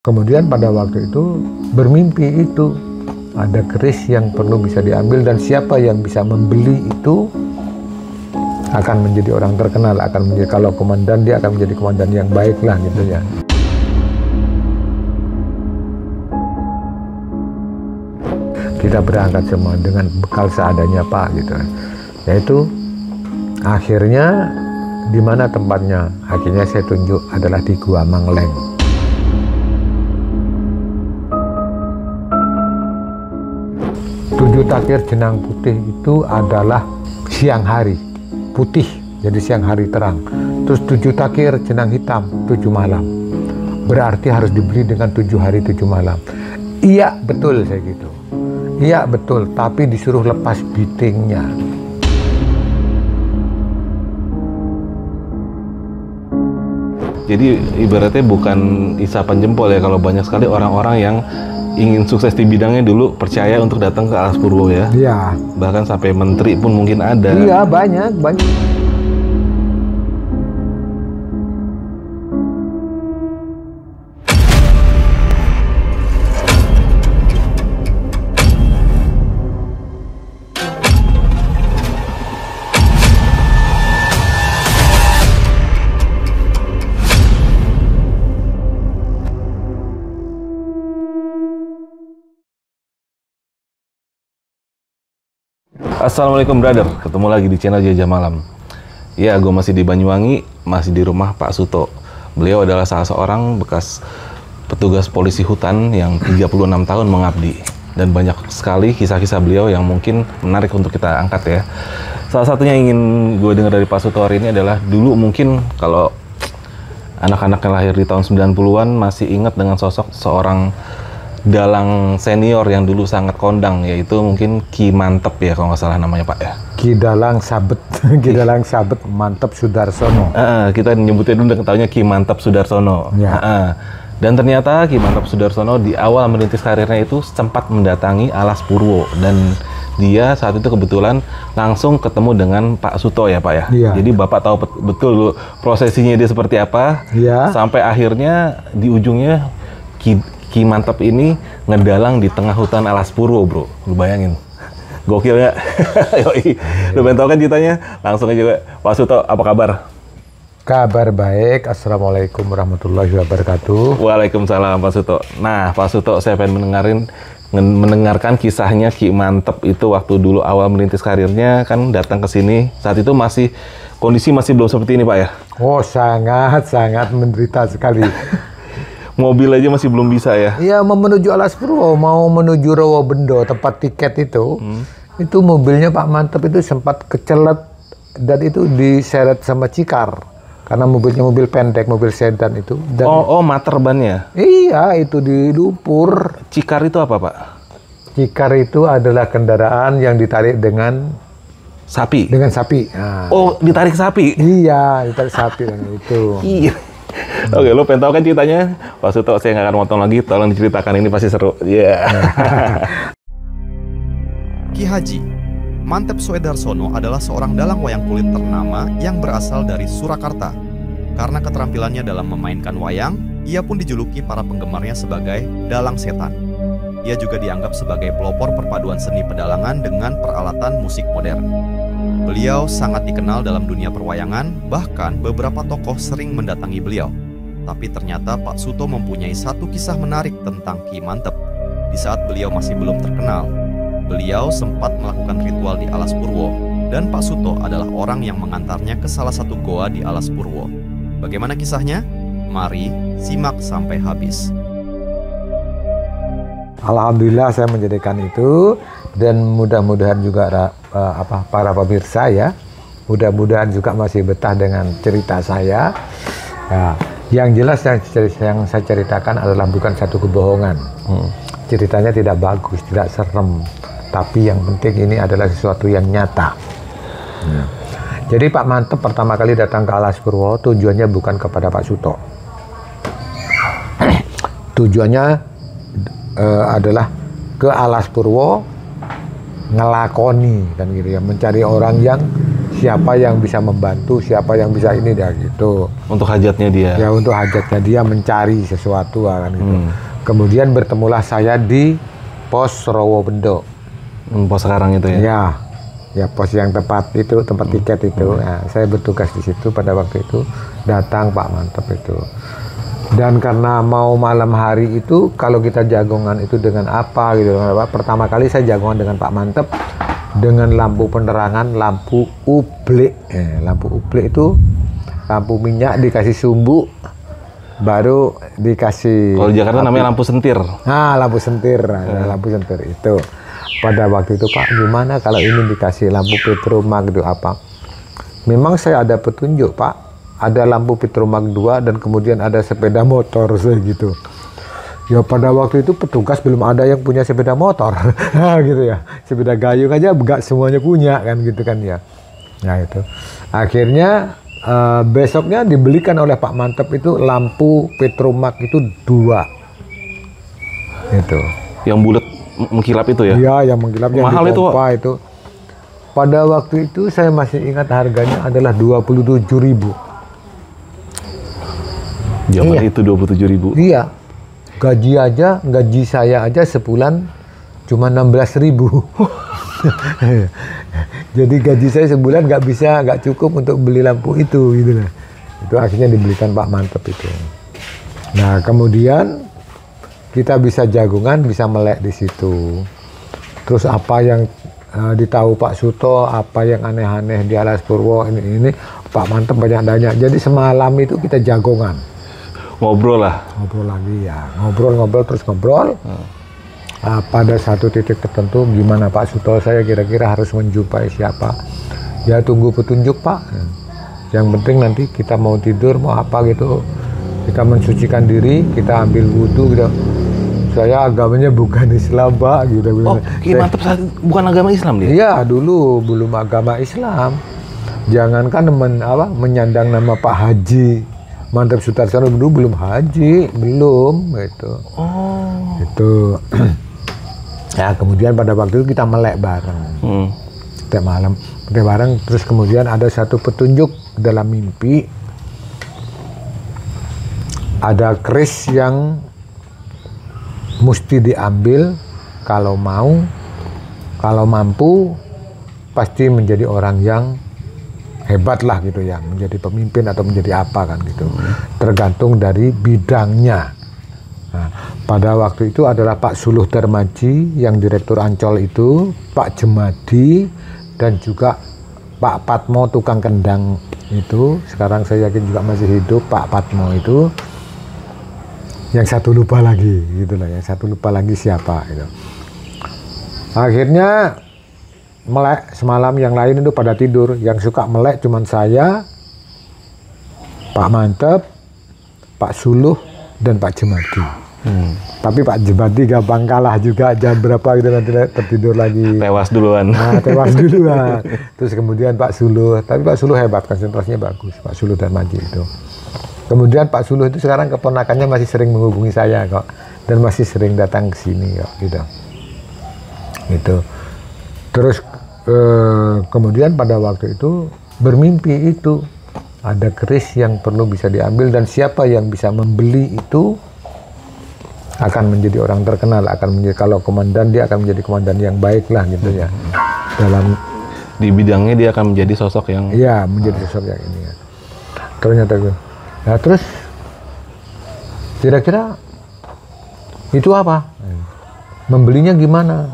Kemudian pada waktu itu bermimpi itu ada keris yang perlu bisa diambil dan siapa yang bisa membeli itu akan menjadi orang terkenal, akan menjadi, kalau komandan dia akan menjadi komandan yang baik lah gitu ya. Kita berangkat semua dengan bekal seadanya Pak gitu. Yaitu akhirnya di mana tempatnya? Akhirnya saya tunjuk adalah di Gua Mangleng. Tujuh takir jenang putih itu adalah siang hari putih, jadi siang hari terang. Terus 7 takir jenang hitam 7 malam. Berarti harus dibeli dengan 7 hari 7 malam. Iya betul saya gitu. Iya betul, tapi disuruh lepas bitingnya. Jadi ibaratnya bukan isapan jempol ya, kalau banyak sekali orang-orang yang ingin sukses di bidangnya dulu percaya untuk datang ke Alas Purwo ya. Iya. Bahkan sampai menteri pun mungkin ada. Iya banyak. Assalamualaikum brother, ketemu lagi di channel Jajah Malam. Ya, gue masih di Banyuwangi, masih di rumah Pak Suto. Beliau adalah salah seorang bekas petugas polisi hutan yang 36 tahun mengabdi. Dan banyak sekali kisah-kisah beliau yang mungkin menarik untuk kita angkat ya. Salah satunya yang ingin gue dengar dari Pak Suto hari ini adalah, dulu mungkin kalau anak-anak yang lahir di tahun 90-an masih ingat dengan sosok seorang dalang senior yang dulu sangat kondang, yaitu mungkin Ki Mantep ya kalau nggak salah namanya Pak ya. Ki Dalang Sabet, Ki Dalang Sabet Mantep Sudarsono. Kita nyebutnya dulu dan tahunya Ki Mantep Sudarsono. Ya. Dan ternyata Ki Mantep Sudarsono di awal merintis karirnya itu sempat mendatangi Alas Purwo, dan dia saat itu kebetulan langsung ketemu dengan Pak Suto ya Pak ya. Iya. Jadi Bapak tahu betul prosesinya dia seperti apa. Iya. Sampai akhirnya di ujungnya Ki Mantep ini ngedalang di tengah hutan Alas Purwo, bro. Lu bayangin. Gokil nggak? Yoi. Lu pengen tahu kan ceritanya? Langsung aja, Pak Suto, apa kabar? Kabar baik. Assalamualaikum warahmatullahi wabarakatuh. Waalaikumsalam, Pak Suto. Nah, Pak Suto, saya pengen mendengarkan kisahnya Ki Mantep itu waktu dulu awal merintis karirnya, kan datang ke sini. Saat itu kondisi masih belum seperti ini, Pak ya? Oh, sangat menderita sekali. Mobil aja masih belum bisa ya? Iya, mau menuju Alas Purwo, mau menuju Rawabendo, tempat tiket itu. Itu mobilnya Pak Mantep itu sempat kecelet dan itu diseret sama Cikar. Karena mobilnya mobil pendek, mobil sedan itu. Dan mater bannya? Iya, itu di lumpur. Cikar itu apa, Pak? Cikar itu adalah kendaraan yang ditarik dengan sapi? Dengan sapi. Nah. Oh, ditarik sapi? Iya, ditarik sapi itu. Iya. Oke, lo pengen tahu kan ceritanya? Pak Suto, saya nggak akan motong lagi. Tolong diceritakan, ini pasti seru. Iya. Yeah. Ki Haji Mantep Suedarsono adalah seorang dalang wayang kulit ternama yang berasal dari Surakarta. Karena keterampilannya dalam memainkan wayang, ia pun dijuluki para penggemarnya sebagai dalang setan. Ia juga dianggap sebagai pelopor perpaduan seni pedalangan dengan peralatan musik modern. Beliau sangat dikenal dalam dunia perwayangan, bahkan beberapa tokoh sering mendatangi beliau. Tapi ternyata Pak Suto mempunyai satu kisah menarik tentang Ki Mantep. Di saat beliau masih belum terkenal, beliau sempat melakukan ritual di Alas Purwo, dan Pak Suto adalah orang yang mengantarnya ke salah satu goa di Alas Purwo. Bagaimana kisahnya? Mari simak sampai habis. Alhamdulillah saya menjadikan itu, dan mudah-mudahan juga para pemirsa ya, mudah-mudahan juga masih betah dengan cerita saya. Ya, yang jelas yang saya ceritakan adalah bukan satu kebohongan. Ceritanya tidak bagus, tidak serem, tapi yang penting ini adalah sesuatu yang nyata. Jadi Pak Mantep pertama kali datang ke Alas Purwo tujuannya bukan kepada Pak Suto. Tujuannya adalah ke Alas Purwo ngelakoni kan gitu ya, mencari orang yang siapa yang bisa membantu, siapa yang bisa ini dah gitu. Untuk hajatnya dia. Ya untuk hajatnya dia mencari sesuatu kan gitu. Kemudian bertemulah saya di pos Rowobendo. Pos sekarang itu ya? Ya pos yang tepat itu, tempat tiket itu. Nah, saya bertugas di situ pada waktu itu, datang Pak Mantep itu. Dan karena mau malam hari itu, kalau kita jagongan itu dengan apa gitu, pertama kali saya jagongan dengan Pak Mantep dengan lampu penerangan, lampu ublek. Lampu ublek itu lampu minyak dikasih sumbu, baru dikasih. Kalau di Jakarta namanya lampu sentir. Nah, lampu sentir, lampu sentir itu. Pada waktu itu Pak, gimana kalau ini dikasih lampu petromag itu apa? Memang saya ada petunjuk Pak. Ada lampu petromag 2 dan kemudian ada sepeda motor saya gitu. Ya pada waktu itu petugas belum ada yang punya sepeda motor. Gitu ya. Sepeda gayung aja enggak semuanya punya kan gitu kan ya. Nah itu. Akhirnya besoknya dibelikan oleh Pak Mantep itu lampu petromag itu 2. Itu. Yang bulat mengkilap itu ya? Iya, yang mengkilap yang mahal dipompa itu. Pada waktu itu saya masih ingat harganya adalah 27.000. Zaman itu 27.000. Iya. Gaji saya aja sebulan cuma 16.000. Jadi gaji saya sebulan nggak cukup untuk beli lampu itu gitu lah. Itu akhirnya dibelikan Pak Mantep itu. Nah, kemudian kita bisa jagongan, bisa melek di situ. Terus apa yang ditahu Pak Suto, apa yang aneh-aneh di Alas Purwo ini Pak Mantep banyak-banyak. Jadi semalam itu kita jagongan. Ngobrol lah. Ngobrol lagi ya. Ngobrol terus ngobrol. Pada satu titik tertentu gimana Pak Suto, saya kira-kira harus menjumpai siapa. Ya tunggu petunjuk Pak. Yang penting nanti kita mau tidur, mau apa gitu. Kita mensucikan diri, kita ambil wudhu gitu. Saya agamanya bukan Islam Pak gitu. Oh, Ki Mantep bukan agama Islam dia? Iya, dulu belum agama Islam. Jangankan menyandang nama Pak Haji Mantep Sutarsono, dulu belum haji, belum gitu. Oh. Itu. Ya, kemudian pada waktu itu kita melek bareng. Setiap malam melek bareng, terus kemudian ada satu petunjuk dalam mimpi. Ada keris yang mesti diambil kalau mampu pasti menjadi orang yang hebat lah gitu ya, menjadi pemimpin atau menjadi apa kan gitu, tergantung dari bidangnya. Nah, pada waktu itu adalah Pak Suluh Darmaji yang Direktur Ancol itu, Pak Jemadi, dan juga Pak Patmo tukang kendang itu, sekarang saya yakin juga masih hidup Pak Patmo itu. Yang satu lupa lagi gitu lah, yang satu lupa lagi siapa gitu. Akhirnya melek semalam, yang lain itu pada tidur. Yang suka melek cuman saya, Pak Mantep, Pak Suluh, dan Pak Jemadi. Tapi Pak Jemadi gampang kalah juga, jam berapa gitu nanti tertidur lagi. Tewas duluan. Nah, tewas duluan. Terus kemudian Pak Suluh, tapi Pak Suluh hebat, konsentrasinya bagus. Pak Suluh dan Maji itu. Kemudian Pak Suluh itu sekarang keponakannya masih sering menghubungi saya kok, dan masih sering datang ke sini kok gitu. Gitu. Terus kemudian pada waktu itu bermimpi itu ada keris yang perlu bisa diambil, dan siapa yang bisa membeli itu akan menjadi orang terkenal, akan menjadi, kalau komandan dia akan menjadi komandan yang baik lah gitu ya. Dalam di bidangnya dia akan menjadi sosok yang menjadi sosok yang ini ya. Ternyata gitu. Nah, terus kira-kira itu apa? Membelinya gimana?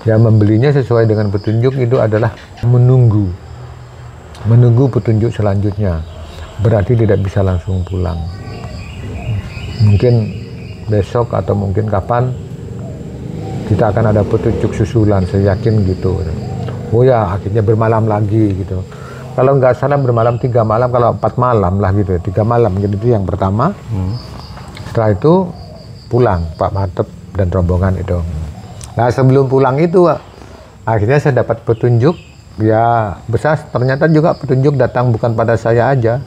Ya membelinya sesuai dengan petunjuk itu adalah menunggu petunjuk selanjutnya. Berarti tidak bisa langsung pulang. Mungkin besok atau mungkin kapan kita akan ada petunjuk susulan, saya yakin gitu. Oh ya, akhirnya bermalam lagi gitu. Kalau nggak salah bermalam 3 malam, kalau 4 malam lah gitu ya, 3 malam. Jadi itu yang pertama. Setelah itu pulang Pak Mantep dan rombongan itu. Nah sebelum pulang itu akhirnya saya dapat petunjuk ya besar. Ternyata juga petunjuk datang bukan pada saya aja,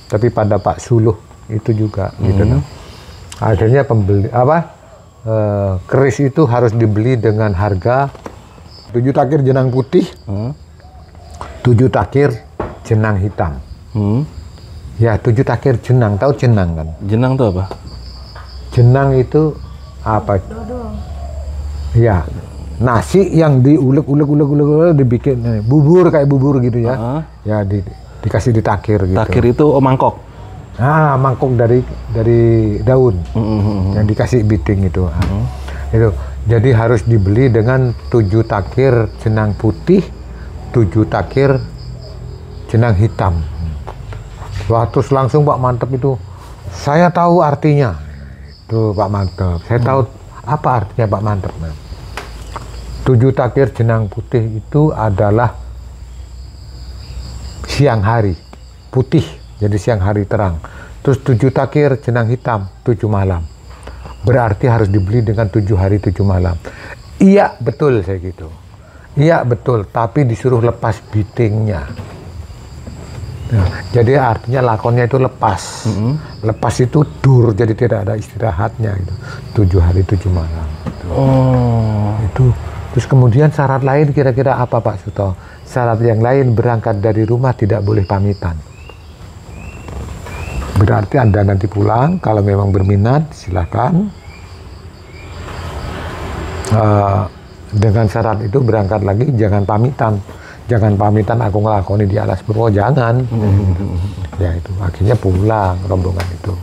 tapi pada Pak Suluh itu juga gitu. Akhirnya keris itu harus dibeli dengan harga 7 takir jenang putih 7 takir jenang hitam. Ya, 7 takir jenang. Tahu jenang kan? Jenang tuh apa? Jenang itu apa? Ya, nasi yang diulek dibikin bubur kayak bubur gitu ya. Ya dikasih ditakir gitu. Takir itu mangkok. Ah, mangkok dari daun yang dikasih biting itu. Itu. Jadi harus dibeli dengan 7 takir jenang putih, 7 takir jenang hitam. Wah, terus langsung Pak Mantep itu, saya tahu artinya. Itu Pak Mantep, saya tahu apa artinya Pak Mantep. 7 takir jenang putih itu adalah siang hari, putih. Jadi siang hari terang. Terus 7 takir jenang hitam, 7 malam. Berarti harus dibeli dengan 7 hari 7 malam. Iya betul saya gitu. Iya betul, tapi disuruh lepas bitingnya. Nah, jadi artinya lakonnya itu lepas. Lepas itu dur, jadi tidak ada istirahatnya gitu. 7 hari 7 malam. Gitu. Itu. Terus kemudian syarat lain kira-kira apa Pak Suto? Syarat yang lain berangkat dari rumah tidak boleh pamitan. Berarti Anda nanti pulang, kalau memang berminat, silakan. Dengan syarat itu berangkat lagi, jangan pamitan. Jangan pamitan aku ngelakoni di Alas Purwo, jangan. Ya itu, akhirnya pulang rombongan itu.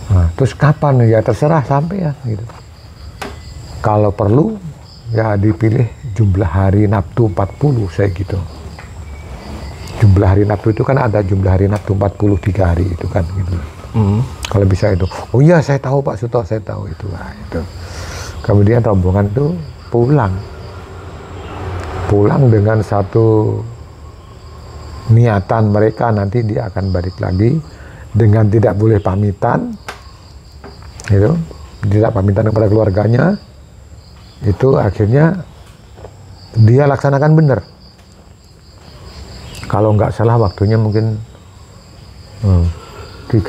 Nah, terus kapan? Ya terserah sampai ya. Gitu. Kalau perlu, ya dipilih jumlah hari naftu 40, saya gitu. Jumlah hari naftu itu kan ada jumlah hari naftu 43 hari itu kan gitu. Kalau bisa itu, oh iya saya tahu Pak Suto, saya tahu itu. Nah, itu. Kemudian rombongan itu pulang dengan satu niatan mereka, nanti dia akan balik lagi dengan tidak boleh pamitan, itu tidak pamitan kepada keluarganya. Itu akhirnya dia laksanakan benar. Kalau nggak salah waktunya mungkin 3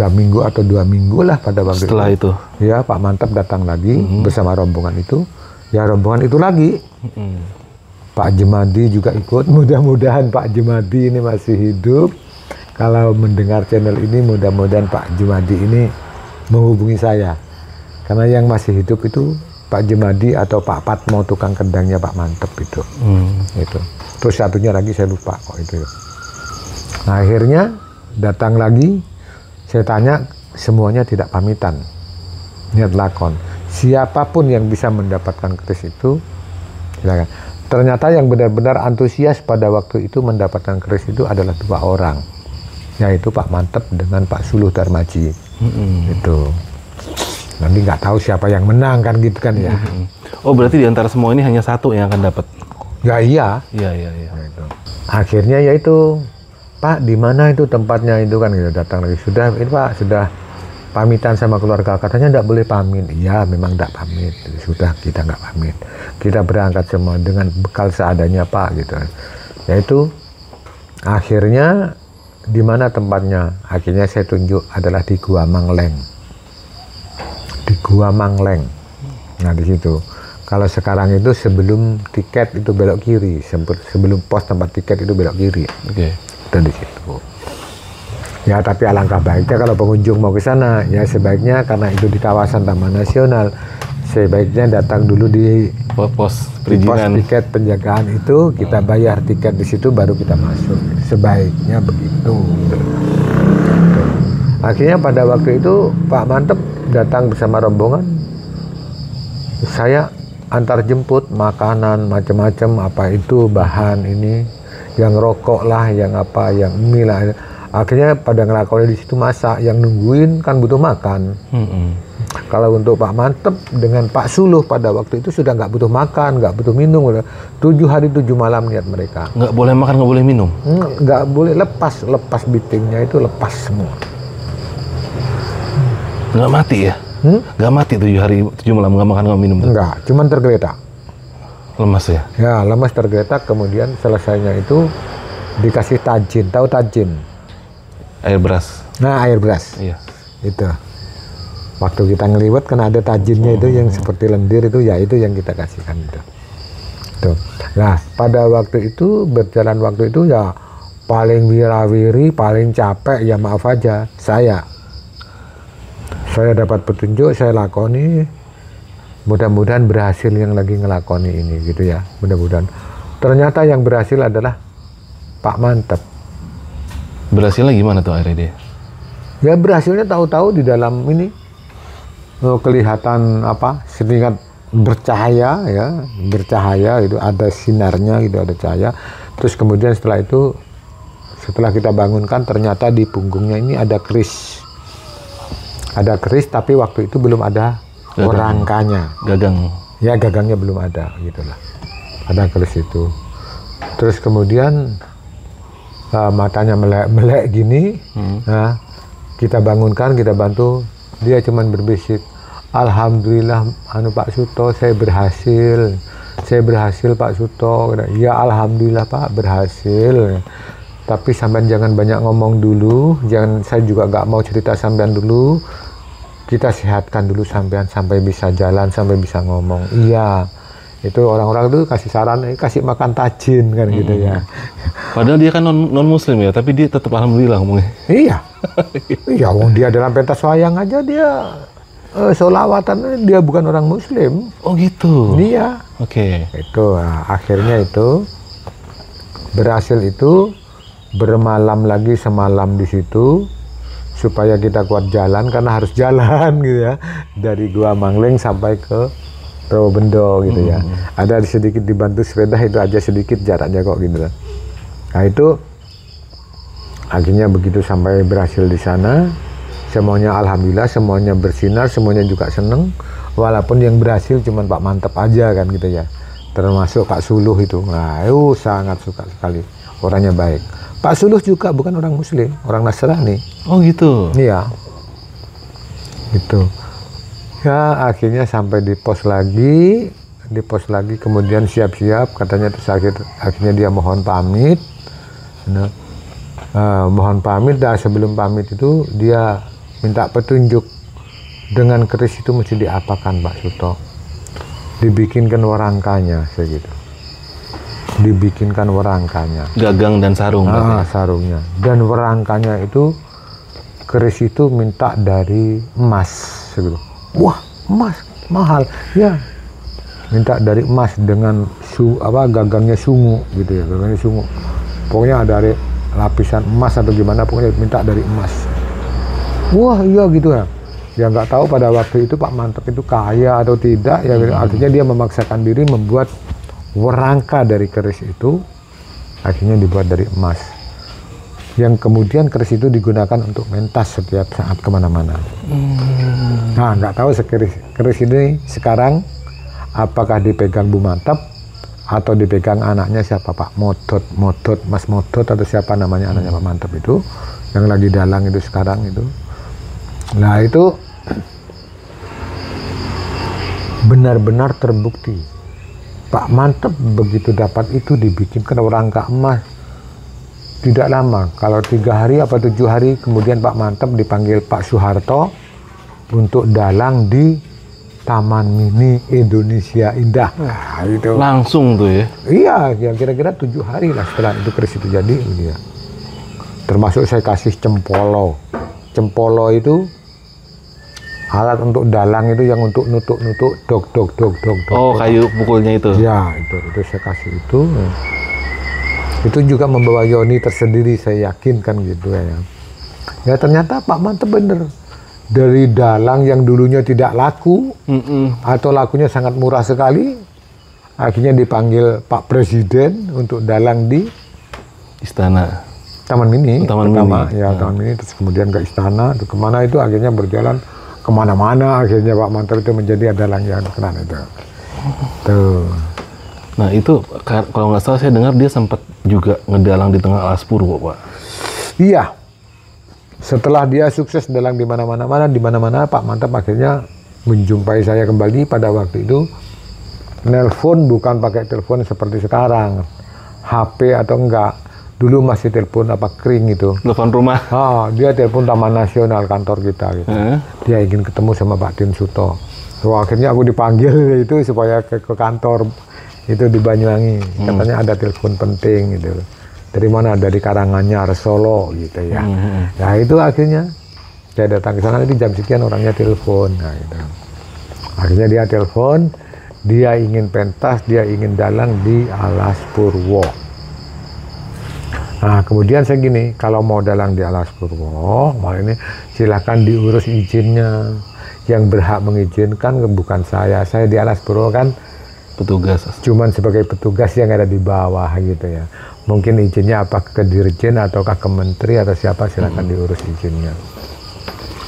minggu atau 2 minggu lah pada waktu setelah itu. Ya Pak Mantep datang lagi bersama rombongan itu. Ya rombongan itu lagi. Pak Jemadi juga ikut. Mudah-mudahan Pak Jemadi ini masih hidup. Kalau mendengar channel ini, mudah-mudahan Pak Jemadi ini menghubungi saya. Karena yang masih hidup itu Pak Jemadi atau Pak Patmo, tukang kendangnya Pak Mantep itu. Itu. Terus satunya lagi saya lupa kok itu. Nah, akhirnya datang lagi, saya tanya, semuanya tidak pamitan, niat lakon. Siapapun yang bisa mendapatkan keris itu, silakan. Ternyata yang benar-benar antusias pada waktu itu mendapatkan keris itu adalah 2 orang, yaitu Pak Mantep dengan Pak Suluh Darmaji. Itu. Nanti nggak tahu siapa yang menang kan gitu kan ya. Oh berarti di antara semua ini hanya satu yang akan dapat? Ya iya. Iya. Gitu. Akhirnya yaitu, Pak di mana itu tempatnya itu kan gitu, datang lagi, sudah ini Pak sudah pamitan sama keluarga, katanya enggak boleh pamit. Iya memang enggak pamit, sudah kita enggak pamit, kita berangkat semua dengan bekal seadanya Pak gitu. Yaitu akhirnya di mana tempatnya, akhirnya saya tunjuk adalah di Gua Mangleng. Di Gua Mangleng. Nah di situ. Kalau sekarang itu sebelum tiket itu belok kiri, sebelum pos tempat tiket itu belok kiri. Oke. Di situ. Ya tapi alangkah baiknya kalau pengunjung mau ke sana, ya sebaiknya karena itu di kawasan Taman Nasional, sebaiknya datang dulu di pos perizinan, pos tiket penjagaan itu, kita bayar tiket di situ baru kita masuk. Sebaiknya begitu. Akhirnya pada waktu itu Pak Mantep datang bersama rombongan. Saya antar jemput makanan macam-macam, apa itu bahan ini, yang rokok lah, yang apa, yang mie lah. Akhirnya pada ngelakoni di situ masak, yang nungguin kan butuh makan. Kalau untuk Pak Mantep dengan Pak Suluh pada waktu itu sudah nggak butuh makan, nggak butuh minum. 7 hari 7 malam niat mereka. Nggak boleh makan, nggak boleh minum? Nggak boleh, lepas bitingnya itu lepas semua. Nggak mati ya? Nggak mati 7 hari 7 malam nggak makan nggak minum? Nggak, cuman tergeletak. Lemas ya? Ya, lemas tergeletak, kemudian selesainya itu dikasih tajin. Tahu tajin? Air beras. Nah, air beras. Iya. Itu. Waktu kita ngeliwat kan ada tajinnya itu yang seperti lendir itu, ya itu yang kita kasihkan itu. Tuh. Nah, pada waktu itu, berjalan waktu itu ya paling wirawiri, paling capek ya maaf aja saya dapat petunjuk, saya lakoni, mudah-mudahan berhasil yang lagi ngelakoni ini gitu ya, mudah-mudahan. Ternyata yang berhasil adalah Pak Mantep. Berhasilnya gimana tuh akhirnya dia? Ya berhasilnya tahu-tahu di dalam ini kelihatan apa, sedikit bercahaya ya, bercahaya itu, ada sinarnya gitu, ada cahaya. Terus kemudian setelah itu, setelah kita bangunkan, ternyata di punggungnya ini ada keris. Ada keris, tapi waktu itu belum ada rangkanya. Gagang. Ya, gagangnya belum ada, gitulah. Ada keris itu. Terus kemudian matanya melek gini. Nah, kita bangunkan, kita bantu. Dia cuman berbisik, alhamdulillah, Pak Suto, saya berhasil Pak Suto. Ya, alhamdulillah Pak, berhasil. Tapi sampean jangan banyak ngomong dulu, saya juga nggak mau cerita sampean dulu. Kita sehatkan dulu sampean sampai bisa jalan, sampai bisa ngomong. Iya, itu orang-orang itu kasih saran, kasih makan tajin kan gitu ya. Padahal dia kan non muslim ya, tapi dia tetap alhamdulillah ngomongnya. Iya, iya, wong dia dalam pentas wayang aja dia sholawatan, dia bukan orang muslim. Oh gitu. Iya. Oke. Itu akhirnya itu berhasil itu. Bermalam lagi semalam di situ supaya kita kuat jalan, karena harus jalan gitu ya, dari Gua Mangling sampai ke Rawabendo gitu ya. Ada sedikit dibantu sepeda, itu aja sedikit jaraknya kok gitu. Nah itu akhirnya begitu sampai berhasil di sana, semuanya alhamdulillah, semuanya bersinar, semuanya juga seneng, walaupun yang berhasil cuma Pak Mantep aja kan gitu ya, termasuk Pak Suluh itu. Nah itu sangat suka sekali, orangnya baik. Pak Suluh juga bukan orang muslim, orang Nasrani. Oh gitu? Iya. Gitu. Ya akhirnya sampai di pos lagi, kemudian siap-siap, katanya terus akhirnya dia mohon pamit. Nah, mohon pamit, dan sebelum pamit itu dia minta petunjuk, dengan keris itu mesti diapakan Pak Suto? Dibikinkan warangkanya, segitu. Dibikinkan warangkanya. Gagang dan sarung. Sarungnya. Dan warangkanya itu, keris itu minta dari emas, segitu. Wah, emas mahal. Ya, minta dari emas dengan gagangnya sungu gitu ya, gagangnya sungu. Pokoknya ada lapisan emas atau gimana, pokoknya minta dari emas. Wah, iya gitu ya. Ya nggak tahu pada waktu itu Pak Mantep itu kaya atau tidak ya. Akhirnya dia memaksakan diri membuat warangka dari keris itu, akhirnya dibuat dari emas, yang kemudian keris itu digunakan untuk mentas setiap saat kemana-mana. Nah nggak tahu keris ini sekarang apakah dipegang Bu Mantep atau dipegang anaknya siapa, Pak Modot, Mas Modot atau siapa namanya anaknya Pak Mantep itu, yang lagi dalang itu sekarang itu. Nah itu benar-benar terbukti Pak Mantep begitu dapat itu dibikinkan warangka emas. Tidak lama, kalau 3 hari apa 7 hari kemudian Pak Mantep dipanggil Pak Soeharto untuk dalang di Taman Mini Indonesia Indah. Nah, itu. Langsung tuh ya? Iya, ya kira-kira 7 hari lah setelah itu keris itu jadi. Ya. Termasuk saya kasih cempolo. Cempolo itu alat untuk dalang itu, yang untuk nutuk-nutuk, dok. Oh, kayu pukulnya itu? Ya, itu saya kasih itu. Itu juga membawa yoni tersendiri, saya yakin kan gitu ya. Ya ternyata Pak Mantep bener. Dari dalang yang dulunya tidak laku, atau lakunya sangat murah sekali, akhirnya dipanggil Pak Presiden untuk dalang di Istana. Taman Mini. Taman Mini. Ya, Taman Mini, terus kemudian ke Istana, terus kemana itu akhirnya berjalan kemana-mana, akhirnya Pak Mantep itu menjadi dalang yang keren itu. Tuh. Nah itu kalau nggak salah saya dengar dia sempat juga ngedalang di tengah alas purwo, Pak. Iya. Setelah dia sukses dalang di mana-mana, Pak Mantep akhirnya menjumpai saya kembali pada waktu itu. Nelpon bukan pakai telepon seperti sekarang, HP atau enggak. Dulu masih telepon kering itu. Telepon rumah? Dia telepon Taman Nasional, kantor kita gitu. Dia ingin ketemu sama Pak Tin Suto. So, akhirnya aku dipanggil itu supaya ke kantor. itu di Banyuwangi. Katanya ada telepon penting gitu. Dari mana? Dari Karanganyar, Solo gitu ya. Nah itu akhirnya saya datang ke sana, nanti jam sekian orangnya telepon. Nah gitu. Akhirnya dia telepon, dia ingin pentas, dia ingin dalang di Alas Purwo. Nah kemudian saya gini, kalau mau dalang di Alas Purwo, malah ini silahkan diurus izinnya. Yang berhak mengizinkan bukan saya di Alas Purwo kan Petugas. cuman sebagai petugas yang ada di bawah gitu ya. Mungkin izinnya apa ke dirjen ataukah ke menteri atau siapa, silakan diurus izinnya.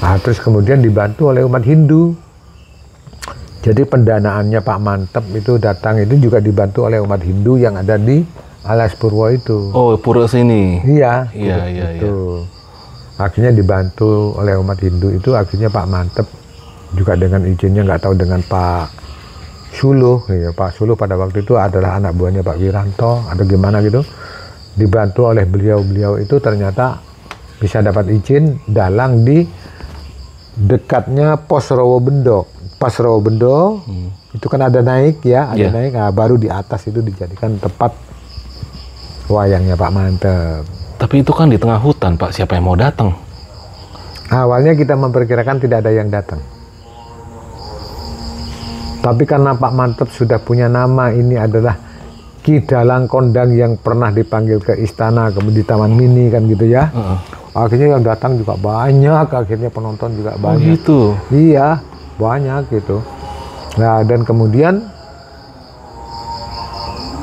Nah, terus kemudian dibantu oleh umat Hindu. Jadi pendanaannya Pak Mantep itu datang itu juga dibantu oleh umat Hindu yang ada di Alas Purwo itu. Oh, pura sini. Iya. Iya. Itu. Akhirnya dibantu oleh umat Hindu itu, akhirnya Pak Mantep juga dengan izinnya, nggak tahu dengan Pak Suluh, ya, Pak Suluh pada waktu itu adalah anak buahnya Pak Wiranto atau gimana gitu, dibantu oleh beliau itu ternyata bisa dapat izin dalang di dekatnya Pos Rawobendo. Pas Rawobendo itu kan ada naik ya, ada naik, nah, baru di atas itu dijadikan tempat wayangnya Pak Mantep. Tapi itu kan di tengah hutan, Pak. Siapa yang mau datang? Awalnya kita memperkirakan tidak ada yang datang. Tapi karena Pak Mantep sudah punya nama, ini adalah Ki Dalang Kondang yang pernah dipanggil ke istana, kemudian di Taman Mini kan gitu ya. Akhirnya yang datang juga banyak, akhirnya penonton juga banyak. Oh gitu? Iya, banyak gitu. Nah dan kemudian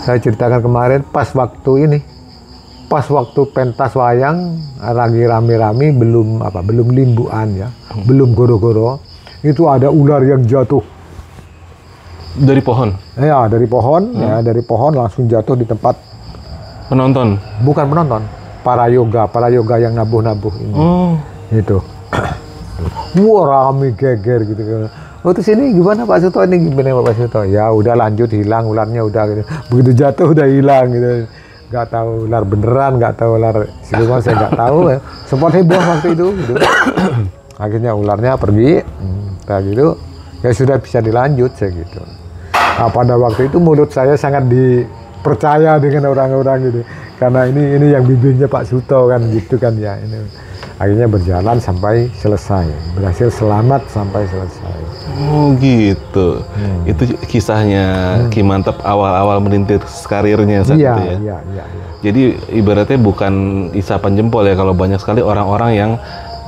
saya ceritakan kemarin pas waktu pentas wayang lagi rame-rame, belum limbuan ya, belum goro-goro, itu ada ular yang jatuh. Dari pohon? Ya, dari pohon, dari pohon langsung jatuh di tempat penonton? Bukan penonton, para yoga yang nabuh-nabuh ini. Itu. Wah, rame geger gitu. Oh, terus ini gimana Pak Suto? Ini gimana Pak Suto? Ya udah lanjut, hilang ularnya udah gitu. Begitu jatuh udah hilang gitu. Nggak tahu ular beneran, nggak tahu ular siluman, saya nggak tahu. Sempat heboh waktu itu gitu. Akhirnya ularnya pergi. Kayak gitu. Ya sudah bisa dilanjut saya gitu. Nah, pada waktu itu mulut saya sangat dipercaya dengan orang-orang gitu, karena ini yang bibirnya Pak Suto kan gitu kan ya. Ini akhirnya berjalan sampai selesai, berhasil selamat sampai selesai. Oh gitu. Itu kisahnya Ki Mantep awal-awal merintis karirnya saat itu ya. Iya. Jadi ibaratnya bukan isapan jempol ya, kalau banyak sekali orang-orang yang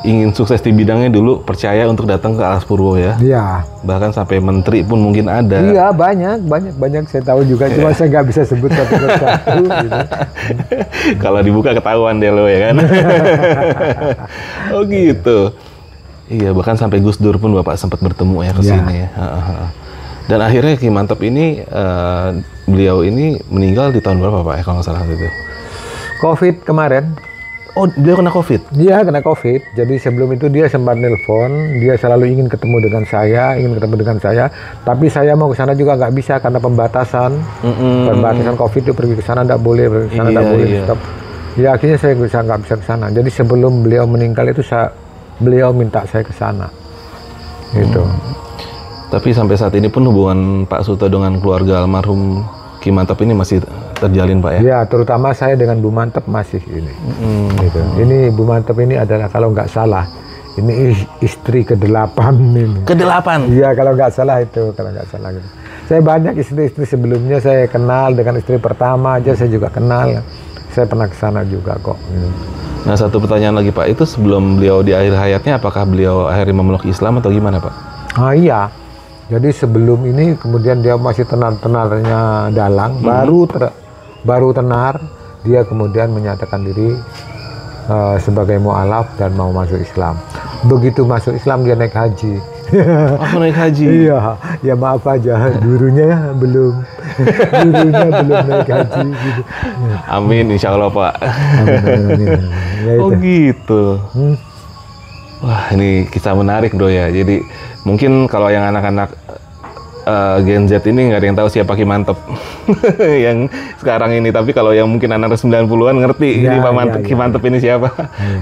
ingin sukses di bidangnya dulu percaya untuk datang ke Alas Purwo ya. Iya. Bahkan sampai menteri pun mungkin ada. Iya, banyak saya tahu juga, cuma saya nggak bisa sebut satu persatu gitu. Kalau dibuka ketahuan deh lo ya kan. Oh gitu. Iya, bahkan sampai Gus Dur pun Bapak sempat bertemu ya ke sini ya. Dan akhirnya Ki Mantep ini beliau ini meninggal di tahun berapa Pak ya kalau nggak salah itu? COVID kemarin. Oh, beliau kena COVID? Iya, kena COVID. Jadi sebelum itu dia sempat nelpon, dia selalu ingin ketemu dengan saya, tapi saya mau ke sana juga nggak bisa karena pembatasan. Pembatasan COVID itu pergi ke sana nggak boleh, ke sana nggak boleh. Stop. Ya akhirnya saya nggak bisa ke sana. Jadi sebelum beliau meninggal itu beliau minta saya ke sana. Gitu. Tapi sampai saat ini pun hubungan Pak Suto dengan keluarga almarhum Ki Mantep ini masih terjalin Pak ya? Ya, terutama saya dengan Bu Mantep masih ini. Gitu. Ini Bu Mantep ini adalah kalau nggak salah, ini istri ke-8 ini. Ke-8? Iya, kalau nggak salah itu, gitu. Saya banyak istri-istri sebelumnya saya kenal, dengan istri pertama aja saya juga kenal. Saya pernah ke sana juga kok. Nah, satu pertanyaan lagi Pak, itu sebelum beliau di akhir hayatnya, apakah beliau akhirnya memeluk Islam atau gimana Pak? Ah iya. Jadi sebelum ini kemudian dia masih tenar-tenarnya dalang, baru tenar, dia kemudian menyatakan diri sebagai mu'alaf dan mau masuk Islam. Begitu masuk Islam dia naik haji. Aku naik haji? Iya, ya maaf aja, gurunya belum naik haji. Gitu. Amin, insya Allah Pak. Amin. Ya, oh gitu. Wah, ini kisah menarik bro ya. Jadi mungkin kalau yang anak-anak Gen Z ini nggak ada yang tahu siapa Ki Mantep yang sekarang ini. Tapi kalau yang mungkin anak 90-an ngerti ini Pak Mantep, Ki Mantep ini siapa.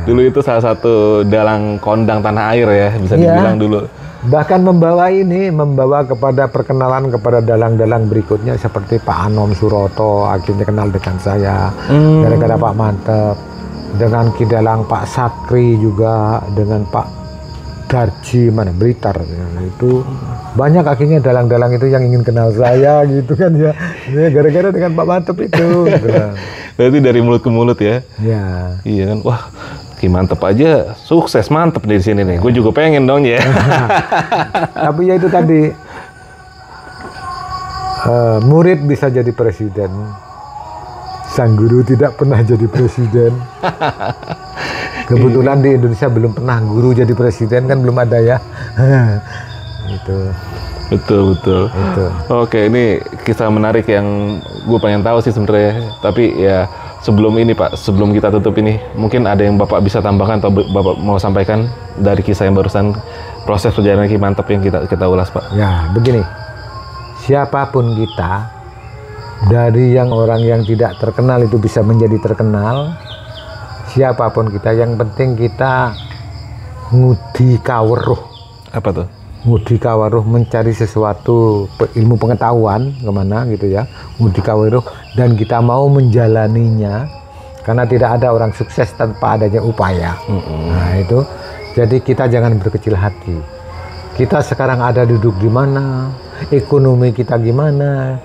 Dulu itu salah satu dalang kondang tanah air ya, bisa dibilang dulu. Bahkan membawa kepada perkenalan kepada dalang-dalang berikutnya seperti Pak Anom Suroto akhirnya kenal dengan saya gara-gara Pak Mantep, dengan Kidalang Pak Sakri juga, dengan Pak Darji Blitar itu banyak akhirnya dalang-dalang itu yang ingin kenal saya gitu kan ya gara-gara dengan Pak Mantep itu gitu. Berarti dari mulut ke mulut ya? Ya. Iya kan, wah Ki Mantep aja sukses mantep di sini nih. Gue juga pengen dong ya. Tapi ya itu tadi murid bisa jadi presiden, sang guru tidak pernah jadi presiden. Kebetulan di Indonesia belum pernah guru jadi presiden kan belum ada ya. Itu. Betul. Oke, ini kisah menarik yang gue pengen tahu sih sebenarnya. Tapi ya sebelum ini Pak, sebelum kita tutup ini, mungkin ada yang Bapak bisa tambahkan atau Bapak mau sampaikan dari kisah yang barusan proses perjalanan Ki Mantep yang kita ulas Pak. Ya begini, siapapun kita, dari yang orang yang tidak terkenal itu bisa menjadi terkenal, siapapun kita, yang penting kita ngudi kaweruh. Apa tuh? Ngudi kaweruh, mencari sesuatu ilmu pengetahuan kemana gitu ya, ngudi kaweruh, dan kita mau menjalaninya karena tidak ada orang sukses tanpa adanya upaya. Nah itu, jadi kita jangan berkecil hati. Kita sekarang ada duduk di mana, ekonomi kita gimana,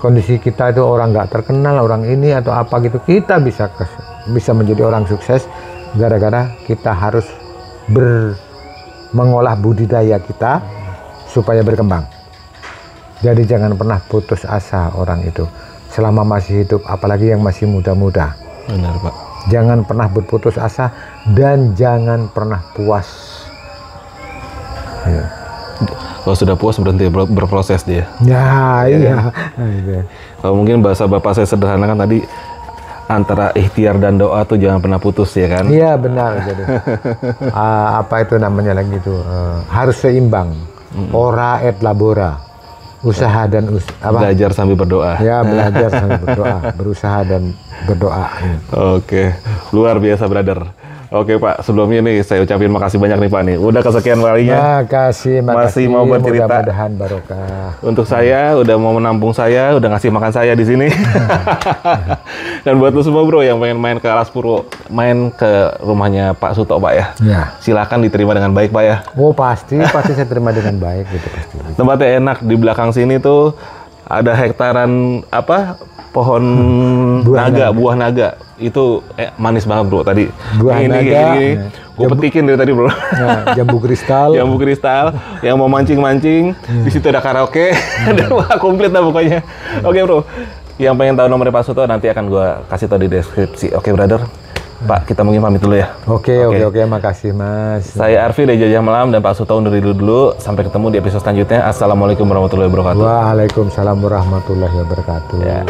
kondisi kita itu orang nggak terkenal, orang ini atau apa gitu, kita bisa menjadi orang sukses gara-gara kita harus mengolah budidaya kita supaya berkembang. Jadi jangan pernah putus asa orang itu selama masih hidup, apalagi yang masih muda-muda. Benar Pak. Jangan pernah berputus asa dan jangan pernah puas. Ya. Kalau sudah puas berhenti berproses dia. Ya iya. Kalau mungkin bahasa Bapak saya sederhanakan tadi, antara ikhtiar dan doa tuh jangan pernah putus ya kan? Iya benar. Jadi apa itu namanya lagi itu harus seimbang. Ora et labora, usaha dan belajar sambil berdoa. Ya belajar sambil berdoa, berusaha dan berdoa. Oke, luar biasa brother. Oke Pak, sebelumnya nih saya ucapin makasih banyak nih Pak nih. Udah kesekian kalinya. Makasih. Masih mau bercerita. Mudah-mudahan barokah. Untuk saya, udah mau menampung saya, udah ngasih makan saya di sini. Dan buat lu semua bro yang pengen main ke Alas Purwo, main ke rumahnya Pak Suto Pak ya. Ya. Silakan diterima dengan baik Pak ya. Oh pasti saya terima dengan baik gitu pasti. Tempatnya enak, di belakang sini tuh ada hektaran pohon buah naga itu manis banget bro tadi. Buah naga. Gue petikin dari tadi bro. Nah, jambu kristal. Jambu kristal. Yang mau mancing. Di situ ada karaoke. Wah komplit lah pokoknya. Oke bro. Yang pengen tahu nomornya Pak Suto nanti akan gue kasih tahu di deskripsi. Oke brother. Pak, kita mungkin pamit dulu ya. Oke, makasih Mas. Saya Arfi dari Jajah Malam dan Pak Suto undur dulu. Sampai ketemu di episode selanjutnya. Assalamualaikum warahmatullahi wabarakatuh. Waalaikumsalam warahmatullahi wabarakatuh. Ya.